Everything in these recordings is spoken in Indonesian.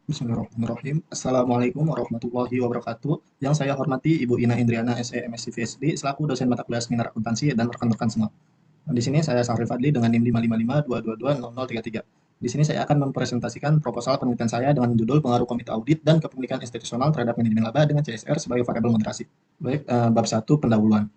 Bismillahirrahmanirrahim. Assalamualaikum warahmatullahi wabarakatuh. Yang saya hormati Ibu Ina Indriana SE MSc PhD selaku dosen mata kuliah seminar akuntansi dan rekan-rekan semua. Di sini saya Syarif Fadli dengan NIM 55522200033. Di sini saya akan mempresentasikan proposal penelitian saya dengan judul pengaruh komite audit dan kepemilikan institusional terhadap manajemen laba dengan CSR sebagai variabel moderasi. Baik, bab 1 pendahuluan.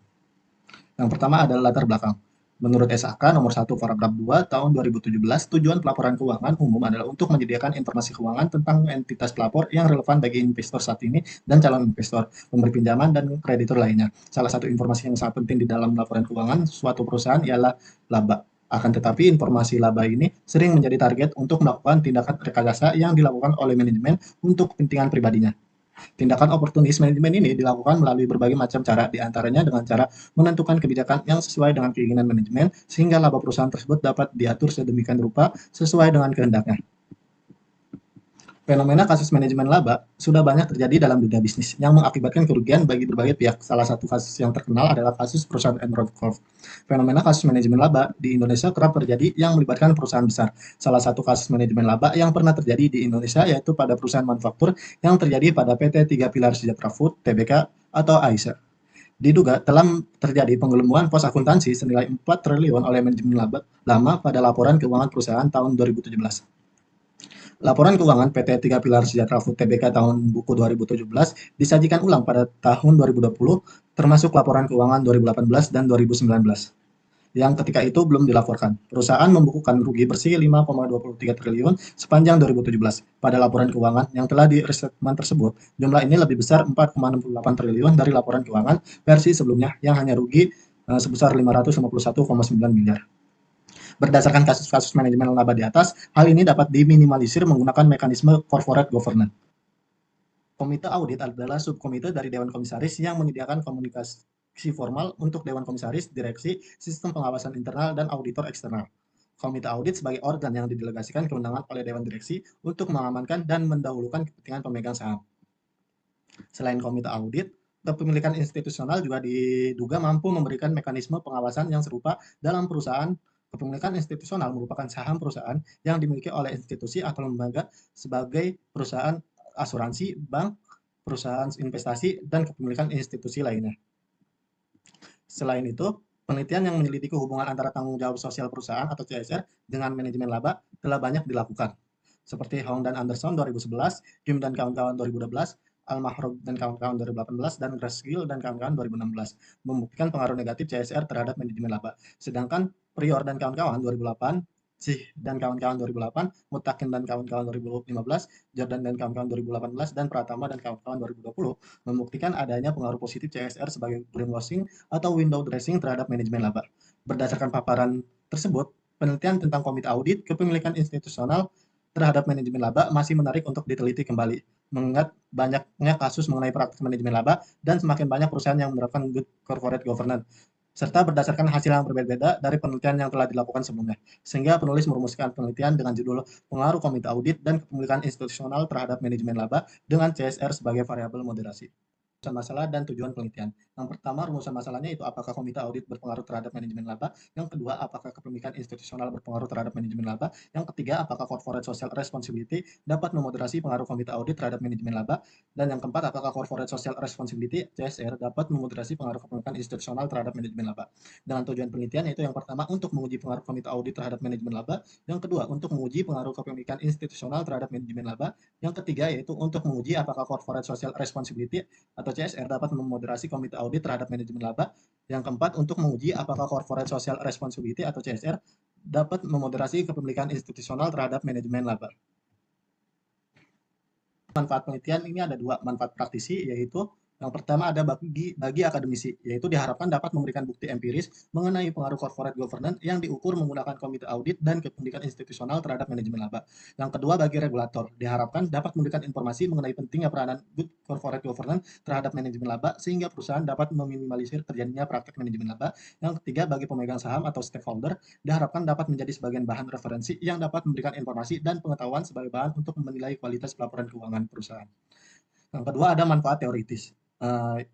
Yang pertama adalah latar belakang. Menurut SAK nomor 1 paragraf 2 tahun 2017, tujuan pelaporan keuangan umum adalah untuk menyediakan informasi keuangan tentang entitas pelapor yang relevan bagi investor saat ini dan calon investor, pemberi pinjaman, dan kreditur lainnya. Salah satu informasi yang sangat penting di dalam laporan keuangan suatu perusahaan ialah laba. Akan tetapi informasi laba ini sering menjadi target untuk melakukan tindakan rekayasa yang dilakukan oleh manajemen untuk kepentingan pribadinya. Tindakan oportunis manajemen ini dilakukan melalui berbagai macam cara, di antaranya dengan cara menentukan kebijakan yang sesuai dengan keinginan manajemen, sehingga laba perusahaan tersebut dapat diatur sedemikian rupa sesuai dengan kehendaknya. Fenomena kasus manajemen laba sudah banyak terjadi dalam dunia bisnis yang mengakibatkan kerugian bagi berbagai pihak. Salah satu kasus yang terkenal adalah kasus perusahaan Enron Corp. Fenomena kasus manajemen laba di Indonesia kerap terjadi yang melibatkan perusahaan besar. Salah satu kasus manajemen laba yang pernah terjadi di Indonesia yaitu pada perusahaan manufaktur yang terjadi pada PT Tiga Pilar Sejahtera Food (TBK) atau AISA. Diduga telah terjadi penggelembungan pos akuntansi senilai 4 triliun oleh manajemen lama pada laporan keuangan perusahaan tahun 2017. Laporan keuangan PT Tiga Pilar Sejahtera Food (TBK) tahun buku 2017 disajikan ulang pada tahun 2020, termasuk laporan keuangan 2018 dan 2019 yang ketika itu belum dilaporkan. Perusahaan membukukan rugi bersih 5,23 triliun sepanjang 2017. Pada laporan keuangan yang telah di-restatement tersebut, jumlah ini lebih besar 4,68 triliun dari laporan keuangan versi sebelumnya yang hanya rugi sebesar 551,9 miliar. Berdasarkan kasus-kasus manajemen laba di atas, hal ini dapat diminimalisir menggunakan mekanisme corporate governance. Komite audit adalah subkomite dari Dewan Komisaris yang menyediakan komunikasi formal untuk Dewan Komisaris, direksi, sistem pengawasan internal, dan auditor eksternal. Komite audit sebagai organ yang didelegasikan kewenangan oleh Dewan Direksi untuk mengamankan dan mendahulukan kepentingan pemegang saham. Selain komite audit, kepemilikan institusional juga diduga mampu memberikan mekanisme pengawasan yang serupa dalam perusahaan. Kepemilikan institusional merupakan saham perusahaan yang dimiliki oleh institusi atau lembaga sebagai perusahaan asuransi, bank, perusahaan investasi, dan kepemilikan institusi lainnya. Selain itu, penelitian yang menyelidiki hubungan antara tanggung jawab sosial perusahaan atau CSR dengan manajemen laba telah banyak dilakukan. Seperti Hong dan Anderson 2011, Kim dan kawan-kawan 2012, Al-Mahrub dan kawan-kawan 2018, dan Grassgill dan kawan-kawan 2016, membuktikan pengaruh negatif CSR terhadap manajemen laba. Sedangkan Prior dan kawan-kawan 2008, Sih dan kawan-kawan 2008, Mutakin dan kawan-kawan 2015, Jordan dan kawan-kawan 2018, dan Pratama dan kawan-kawan 2020 membuktikan adanya pengaruh positif CSR sebagai greenwashing atau window dressing terhadap manajemen laba. Berdasarkan paparan tersebut, penelitian tentang komite audit kepemilikan institusional terhadap manajemen laba masih menarik untuk diteliti kembali, mengingat banyaknya kasus mengenai praktik manajemen laba dan semakin banyak perusahaan yang menerapkan good corporate governance, serta berdasarkan hasil yang berbeda dari penelitian yang telah dilakukan sebelumnya. Sehingga penulis merumuskan penelitian dengan judul Pengaruh Komite Audit dan Kepemilikan Institusional Terhadap Manajemen Laba dengan CSR sebagai variabel moderasi. Rumusan masalah dan tujuan penelitian. Yang pertama, rumusan masalahnya itu apakah komite audit berpengaruh terhadap manajemen laba. Yang kedua, apakah kepemilikan institusional berpengaruh terhadap manajemen laba. Yang ketiga, apakah corporate social responsibility dapat memoderasi pengaruh komite audit terhadap manajemen laba. Dan yang keempat, apakah corporate social responsibility (CSR) dapat memoderasi pengaruh kepemilikan institusional terhadap manajemen laba. Dengan tujuan penelitian yaitu yang pertama, untuk menguji pengaruh komite audit terhadap manajemen laba. Yang kedua, untuk menguji pengaruh kepemilikan institusional terhadap manajemen laba. Yang ketiga, yaitu untuk menguji apakah corporate social responsibility atau CSR dapat memoderasi komite audit terhadap manajemen laba. Yang keempat, untuk menguji apakah corporate social responsibility atau CSR dapat memoderasi kepemilikan institusional terhadap manajemen laba. Manfaat penelitian ini ada dua manfaat praktisi, yaitu yang pertama ada bagi akademisi, yaitu diharapkan dapat memberikan bukti empiris mengenai pengaruh corporate governance yang diukur menggunakan komite audit dan kepemilikan institusional terhadap manajemen laba. Yang kedua bagi regulator, diharapkan dapat memberikan informasi mengenai pentingnya peranan good corporate governance terhadap manajemen laba sehingga perusahaan dapat meminimalisir terjadinya praktik manajemen laba. Yang ketiga bagi pemegang saham atau stakeholder, diharapkan dapat menjadi sebagian bahan referensi yang dapat memberikan informasi dan pengetahuan sebagai bahan untuk menilai kualitas pelaporan keuangan perusahaan. Yang kedua ada manfaat teoritis,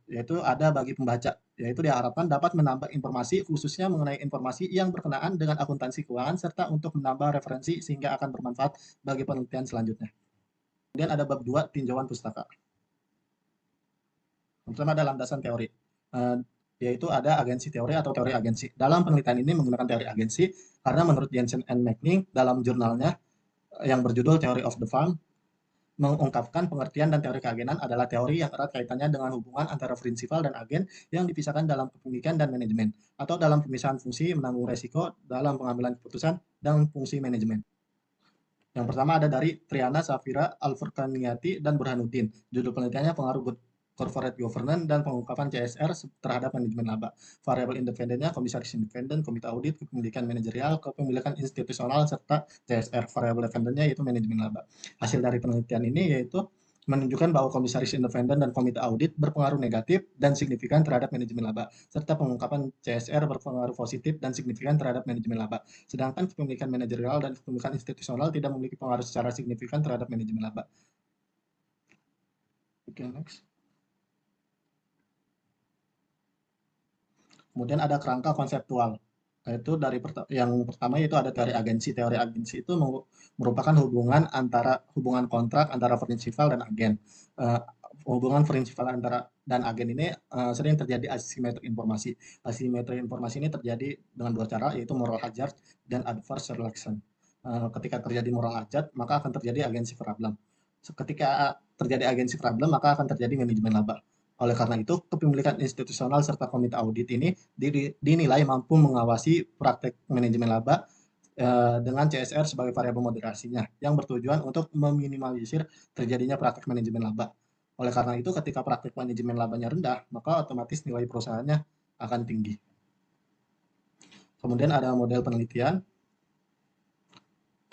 yaitu ada bagi pembaca, yaitu diharapkan dapat menambah informasi khususnya mengenai informasi yang berkenaan dengan akuntansi keuangan serta untuk menambah referensi sehingga akan bermanfaat bagi penelitian selanjutnya. Kemudian ada bab 2 tinjauan pustaka. Yang pertama ada landasan teori, yaitu ada agensi teori atau teori agensi. Dalam penelitian ini menggunakan teori agensi karena menurut Jensen and Manning dalam jurnalnya yang berjudul Theory of the Farm mengungkapkan pengertian dan teori keagenan adalah teori yang erat kaitannya dengan hubungan antara prinsipal dan agen yang dipisahkan dalam kepemilikan dan manajemen, atau dalam pemisahan fungsi menanggung resiko dalam pengambilan keputusan dan fungsi manajemen. Yang pertama ada dari Triana Safira Alfurkaniati dan Burhanuddin. Judul penelitiannya pengaruh corporate governance dan pengungkapan CSR terhadap manajemen laba. Variabel independennya komisaris independen, komite audit, kepemilikan manajerial, kepemilikan institusional, serta CSR. Variabel dependennya yaitu manajemen laba. Hasil dari penelitian ini yaitu menunjukkan bahwa komisaris independen dan komite audit berpengaruh negatif dan signifikan terhadap manajemen laba, serta pengungkapan CSR berpengaruh positif dan signifikan terhadap manajemen laba. Sedangkan kepemilikan manajerial dan kepemilikan institusional tidak memiliki pengaruh secara signifikan terhadap manajemen laba. Oke, next. Kemudian ada kerangka konseptual, yaitu dari yang pertama yaitu ada teori agensi. Teori agensi itu merupakan hubungan kontrak antara prinsipal dan agen. Hubungan prinsipal antara dan agen ini sering terjadi asimetri informasi. Asimetri informasi ini terjadi dengan dua cara, yaitu moral hazard dan adverse selection. Ketika terjadi moral hazard, maka akan terjadi agensi problem. Ketika terjadi agensi problem, maka akan terjadi manajemen laba. Oleh karena itu, kepemilikan institusional serta komite audit ini dinilai mampu mengawasi praktek manajemen laba dengan CSR sebagai variabel moderasinya yang bertujuan untuk meminimalisir terjadinya praktek manajemen laba. Oleh karena itu, ketika praktek manajemen labanya rendah, maka otomatis nilai perusahaannya akan tinggi. Kemudian ada model penelitian.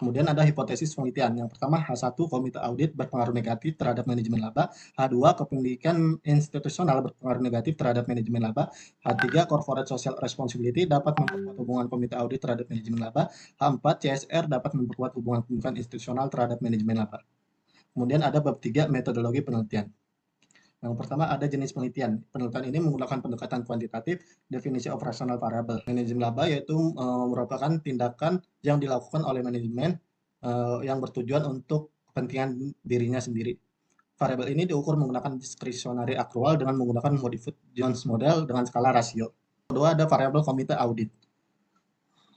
Kemudian ada hipotesis penelitian. Yang pertama, H1 komite audit berpengaruh negatif terhadap manajemen laba. H2 kepemilikan institusional berpengaruh negatif terhadap manajemen laba. H3 corporate social responsibility dapat memperkuat hubungan komite audit terhadap manajemen laba. H4 CSR dapat memperkuat hubungan kepemilikan institusional terhadap manajemen laba. Kemudian ada bab 3 metodologi penelitian. Yang pertama ada jenis penelitian. Penelitian ini menggunakan pendekatan kuantitatif, definisi operasional variabel. Manajemen laba yaitu merupakan tindakan yang dilakukan oleh manajemen yang bertujuan untuk kepentingan dirinya sendiri. Variabel ini diukur menggunakan discretionary accrual dengan menggunakan modified Jones model dengan skala rasio. Kedua ada variabel komite audit.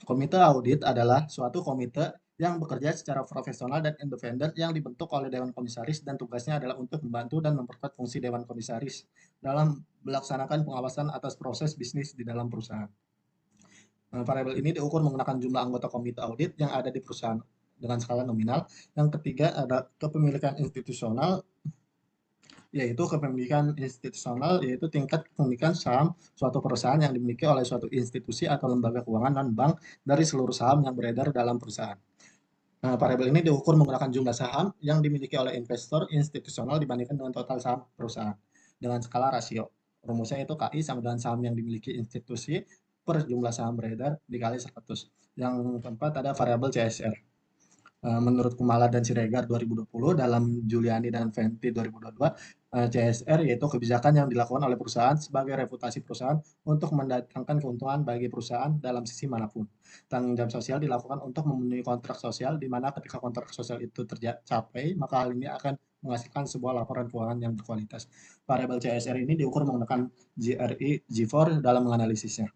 Komite audit adalah suatu komite yang bekerja secara profesional dan independen yang dibentuk oleh Dewan Komisaris dan tugasnya adalah untuk membantu dan memperkuat fungsi Dewan Komisaris dalam melaksanakan pengawasan atas proses bisnis di dalam perusahaan. Variabel ini diukur menggunakan jumlah anggota komite audit yang ada di perusahaan dengan skala nominal. Yang ketiga ada kepemilikan institusional, yaitu kepemilikan institusional, yaitu tingkat kepemilikan saham suatu perusahaan yang dimiliki oleh suatu institusi atau lembaga keuangan non-bank dari seluruh saham yang beredar dalam perusahaan. Variabel ini diukur menggunakan jumlah saham yang dimiliki oleh investor institusional dibandingkan dengan total saham perusahaan dengan skala rasio. Rumusnya itu KI sama dengan saham yang dimiliki institusi per jumlah saham beredar dikali 100. Yang keempat ada variabel CSR. Menurut Kumala dan Siregar 2020, dalam Giuliani dan Venti 2022, CSR yaitu kebijakan yang dilakukan oleh perusahaan sebagai reputasi perusahaan untuk mendatangkan keuntungan bagi perusahaan dalam sisi manapun. Tanggung jawab sosial dilakukan untuk memenuhi kontrak sosial, di mana ketika kontrak sosial itu tercapai, maka hal ini akan menghasilkan sebuah laporan keuangan yang berkualitas. Variabel CSR ini diukur menggunakan GRI, G4 dalam menganalisisnya.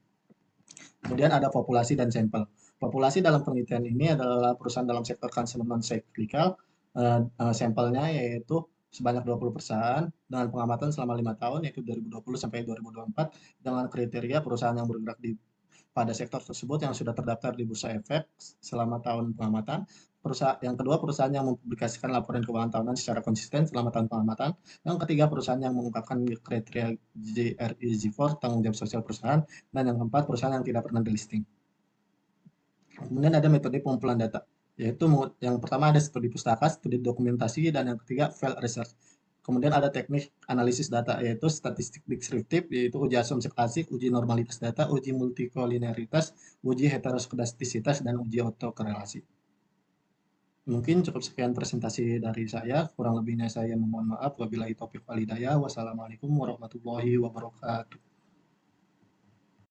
Kemudian ada populasi dan sampel. Populasi dalam penelitian ini adalah perusahaan dalam sektor konsumen cyclical. Sampelnya yaitu sebanyak 20 perusahaan dengan pengamatan selama 5 tahun yaitu 2020 sampai 2024 dengan kriteria perusahaan yang bergerak pada sektor tersebut yang sudah terdaftar di Bursa Efek selama tahun pengamatan. Yang kedua, perusahaan yang mempublikasikan laporan keuangan tahunan secara konsisten selama tahun pengamatan. Yang ketiga, perusahaan yang mengungkapkan kriteria GRI G4, tanggung jawab sosial perusahaan. Dan yang keempat, perusahaan yang tidak pernah delisting. Kemudian ada metode pengumpulan data, yaitu yang pertama ada studi pustaka, studi dokumentasi, dan yang ketiga field research. Kemudian ada teknik analisis data, yaitu statistik deskriptif, yaitu uji asumsi klasik, uji normalitas data, uji multikolinearitas, uji heteroskedastisitas, dan uji autokorelasi. Mungkin cukup sekian presentasi dari saya, kurang lebihnya saya memohon maaf. Wabillahi taufiq wal hidayah. Wassalamualaikum warahmatullahi wabarakatuh.